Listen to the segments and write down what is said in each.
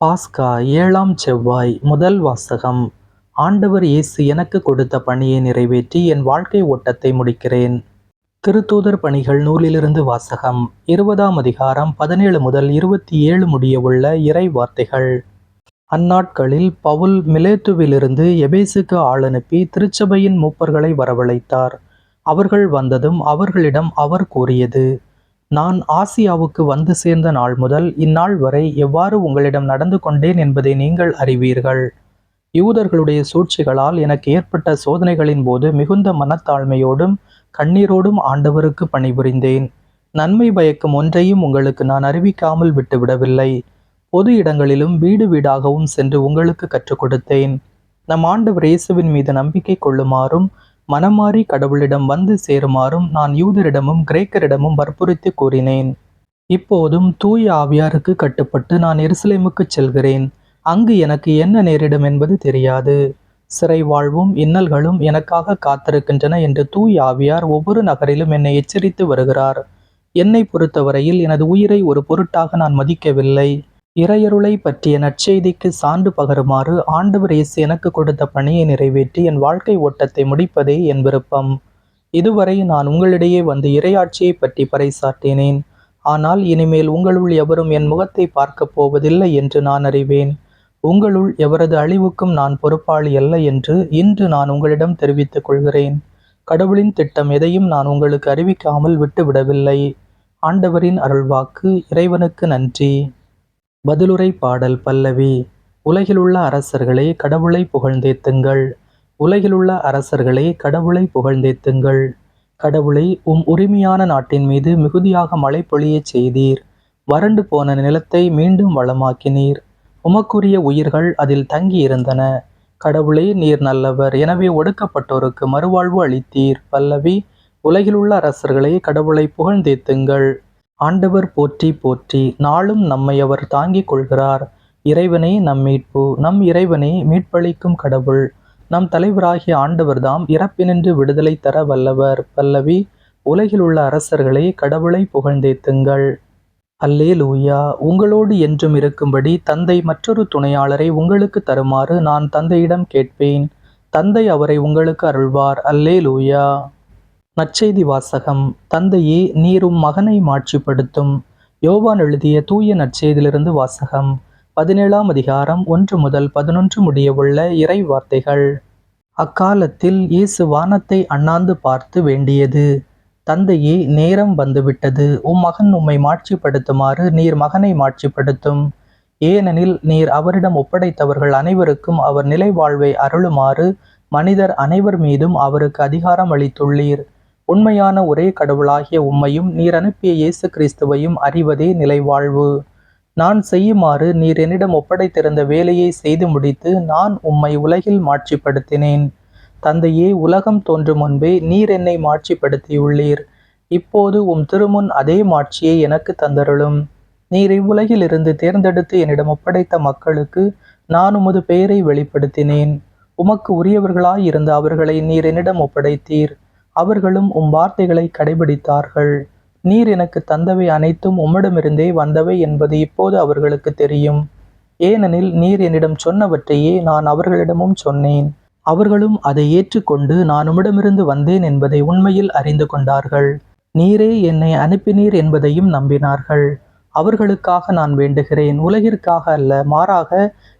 பாஸ்கா 7ஆம் செவ்வாய். முதல் வாசகம். ஆண்டவர் இயேசு எனக்கு கொடுத்த பணியை நிறைவேற்றி என் வாழ்க்கை ஓட்டத்தை முடிக்கிறேன். திருத்தூதர் பணிகள் நூலிலிருந்து வாசகம். 20ஆம் அதிகாரம் 17 முதல் 27 முடியவுள்ள இறை வார்த்தைகள். அந்நாட்களில் பவுல் மிலேத்துவிலிருந்து எபேசுக்கு ஆள் அனுப்பி திருச்சபையின் மூப்பர்களை வரவழைத்தார். அவர்கள் வந்ததும் அவர்களிடம் அவர் கூறியது: நான் ஆசியாவுக்கு வந்து சேர்ந்த நாள் முதல் இந்நாள் வரை எவ்வாறு உங்களிடம் நடந்து கொண்டேன் என்பதை நீங்கள் அறிவீர்கள். யூதர்களுடைய சூழ்ச்சிகளால் எனக்கு ஏற்பட்ட சோதனைகளின் போது மிகுந்த மனத்தாழ்மையோடும் கண்ணீரோடும் ஆண்டவருக்கு பணிபுரிந்தேன். நன்மை பயக்கும் ஒன்றையும் உங்களுக்கு நான் அறிவிக்காமல் விட்டுவிடவில்லை. பொது இடங்களிலும் வீடு வீடாகவும் சென்று உங்களுக்கு கற்றுக் கொடுத்தேன். நம் ஆண்டவர் இயேசுவின் மீது நம்பிக்கை கொள்ளுமாறும் மனமாறி கடவுளிடம் வந்து சேருமாறும் நான் யூதரிடமும் கிரேக்கரிடமும் வற்புறுத்தி கூறினேன். இப்போதும் தூய ஆவியாருக்கு கட்டுப்பட்டு நான் எருசலேமுக்குச் செல்கிறேன். அங்கு எனக்கு என்ன நேரிடும் என்பது தெரியாது. சிறை வாழ்வும் இன்னல்களும் எனக்காக காத்திருக்கின்றன என்று தூய ஆவியார் ஒவ்வொரு நகரிலும் என்னை எச்சரித்து வருகிறார். என்னை பொறுத்தவரையில் எனது உயிரை ஒரு பொருட்டாக நான் மதிக்கவில்லை. இறையருளை பற்றிய நற்செய்திக்கு சான்று பகருமாறு ஆண்டவர் இயேசு எனக்கு கொடுத்த பணியை நிறைவேற்றி என் வாழ்க்கை ஓட்டத்தை முடிப்பதே என் விருப்பம். இதுவரை நான் உங்களிடையே வந்து இறையாட்சியை பற்றி பறைசாற்றினேன். ஆனால் இனிமேல் உங்களுள் எவரும் என் முகத்தை பார்க்கப் போவதில்லை என்று நான் அறிவேன். உங்களுள் எவரது அழிவுக்கும் நான் பொறுப்பாளி அல்ல என்று இன்று நான் உங்களிடம் தெரிவித்துக் கொள்கிறேன். கடவுளின் திட்டம் எதையும் நான் உங்களுக்கு அறிவிக்காமல் விட்டுவிடவில்லை. ஆண்டவரின் அருள்வாக்கு. இறைவனுக்கு நன்றி. பதிலுரை பாடல் பல்லவி. உலகிலுள்ள அரசர்களே, கடவுளை புகழ்ந்தேத்துங்கள். உலகிலுள்ள அரசர்களே, கடவுளை புகழ்ந்தேத்துங்கள். கடவுளை உரிமையான நாட்டின் மீது மிகுதியாக மழை பொழியச் செய்தீர். வறண்டு போன நிலத்தை மீண்டும் வளமாக்கினீர். உமக்குரிய உயிர்கள் அதில் தங்கியிருந்தன. கடவுளே, நீர் நல்லவர், எனவே ஒடுக்கப்பட்டோருக்கு மறுவாழ்வு அளித்தீர். பல்லவி. உலகிலுள்ள அரசர்களே, கடவுளை புகழ்ந்தேத்துங்கள். ஆண்டவர் போற்றி போற்றி. நாளும் நம்மை அவர் தாங்கிக் கொள்கிறார். இறைவனே நம் மீட்பு. நம் இறைவனே மீட்பளிக்கும் கடவுள். நம் தலைவராகிய ஆண்டவர்தாம் இறப்பினின்று விடுதலை தர வல்லவர். பல்லவி. உலகிலுள்ள அரசர்களே, கடவுளை புகழ்ந்தேத்துங்கள். அல்லேலூயா. உங்களோடு என்றும் இருக்கும்படி தந்தை மற்றொரு துணையாளரை உங்களுக்கு தருமாறு நான் தந்தையிடம் கேட்பேன். தந்தை அவரை உங்களுக்கு அருள்வார். அல்லேலூயா. நற்செய்தி வாசகம். தந்தையே, நீரும் மகனை மாட்சிப்படுத்தும். யோவான் எழுதிய தூய நற்செய்தியிலிருந்து வாசகம். 17ஆம் அதிகாரம் 1 முதல் 11 முடியவுள்ள இறை வார்த்தைகள். அக்காலத்தில் இயேசு வானத்தை அண்ணாந்து பார்த்து வேண்டியது: தந்தையே, நேரம் வந்துவிட்டது. மகன் உம்மை மாட்சிப்படுத்துமாறு நீர் மகனை மாட்சிப்படுத்தும். ஏனெனில் நீர் அவரிடம் ஒப்படைத்தவர்கள் அனைவருக்கும் அவர் நிலை வாழ்வை அருளுமாறு மனிதர் அனைவர் மீதும் அவருக்கு அதிகாரம் அளித்துள்ளீர். உண்மையான ஒரே கடவுளாகிய உம்மையும் நீர் அனுப்பிய இயேசு கிறிஸ்துவையும் அறிவதே நிலைவாழ்வு. நான் செய்யுமாறு நீர் என்னிடம் ஒப்படைத்திருந்த வேலையை செய்து முடித்து நான் உம்மை உலகில் மாட்சிப்படுத்தினேன். தந்தையே, உலகம் தோன்றும் முன்பே நீர் என்னை மாட்சிப்படுத்தியுள்ளீர். இப்போது உம் திருமுன் அதே மாட்சியை எனக்கு தந்தருளும். நீர் இவ்வுலகில் இருந்து தேர்ந்தெடுத்து என்னிடம் ஒப்படைத்த மக்களுக்கு நான் உமது பெயரை வெளிப்படுத்தினேன். உமக்கு உரியவர்களாயிருந்த அவர்களை நீர் என்னிடம் ஒப்படைத்தீர். அவர்களும் உம் வார்த்தைகளை கடைபிடித்தார்கள். நீர் எனக்கு தந்தவை அனைத்தும் உம்மிடமிருந்தே வந்தவை என்பது இப்போது அவர்களுக்கு தெரியும். ஏனெனில் நீர் என்னிடம் சொன்னவற்றையே நான் அவர்களிடமும் சொன்னேன். அவர்களும் அதை ஏற்றுக்கொண்டு நான் உம்மிடமிருந்து வந்தேன் என்பதை உண்மையில் அறிந்து கொண்டார்கள். நீரே என்னை அனுப்பினீர் என்பதையும் நம்பினார்கள். அவர்களுக்காக நான் வேண்டுகிறேன், உலகிற்காக அல்ல. மாறாக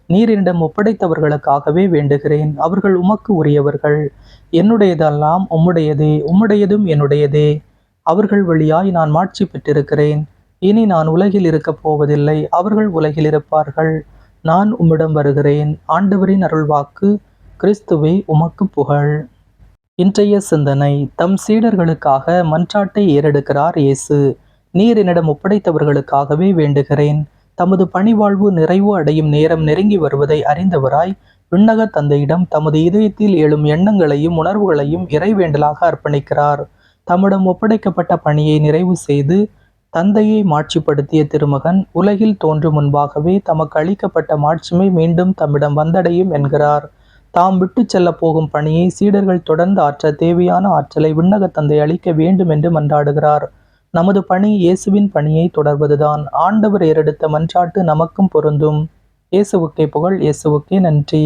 நீர் என்னிடம் ஒப்படைத்தவர்களுக்காகவே வேண்டுகிறேன். அவர்கள் உமக்கு உரியவர்கள். என்னுடையதெல்லாம் உம்முடையதே, உம்முடையதும் என்னுடையதே. அவர்கள் வழியாய் நான் மாட்சி பெற்றிருக்கிறேன். இனி நான் உலகில் இருக்கப் போவதில்லை, அவர்கள் உலகில் இருப்பார்கள். நான் உம்மிடம் வருகிறேன். ஆண்டவரின் அருள்வாக்கு. கிறிஸ்துவே, உமக்கு புகழ். இன்றைய சிந்தனை. தம் சீடர்களுக்காக மன்றாட்டை ஏறெடுக்கிறார் இயேசு. நீர் என்னிடம் ஒப்படைத்தவர்களுக்காகவே வேண்டுகிறேன். தமது பணிவாழ்வு நிறைவு அடையும் நேரம் நெருங்கி வருவதை அறிந்தவராய் விண்ணக தந்தையிடம் தமது இதயத்தில் எழும் எண்ணங்களையும் உணர்வுகளையும் இறைவேண்டலாக அர்ப்பணிக்கிறார். தம்மிடம் ஒப்படைக்கப்பட்ட பணியை நிறைவு செய்து தந்தையை மாட்சிப்படுத்திய திருமகன் உலகில் தோன்றும் முன்பாகவே தமக்கு அளிக்கப்பட்ட மாட்சிமை மீண்டும் தம்மிடம் வந்தடையும் என்கிறார். தாம் விட்டு செல்ல போகும் பணியை சீடர்கள் தொடர்ந்து ஆற்ற தேவையான ஆற்றலை விண்ணக தந்தை அளிக்க வேண்டும் என்று மன்றாடுகிறார். நமது பணி இயேசுவின் பணியை தொடர்வதுதான். ஆண்டவர் ஏறெடுத்த மன்றாட்டு நமக்கும் பொருந்தும். இயேசுவுக்கே புகழ், இயேசுவுக்கே நன்றி.